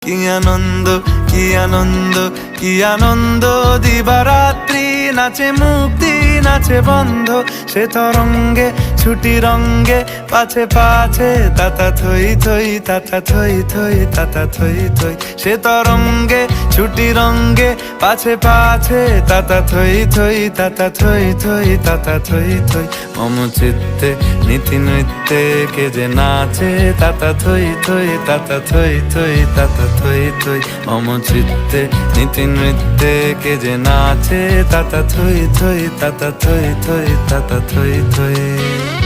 কি আনন্দ, কি আনন্দ, কি আনন্দ, দিবারাত্রি নাচে মুক্তি, নাচে বন্ধ। সে তরঙ্গে ছুটি রঙ্গে পাছে পাছে তাতা থই থই, তাতা থই থই, তাতা থই থই। সে তরঙ্গে ছুটি রঙ্গে পাছে পাছে তাতা থই থই, তাতা থই থই, তাতা থই থই। মম চিত্তে নীতি নৃত্যে কে যে নাচে, তাতা থই থই, তাতা থই থই, তাতা থই থই। মম চিত্তে নীতি নৃত্যে কে যে নাচে, তাতা থই থই, তাতা থই থই, তাতা থই থই।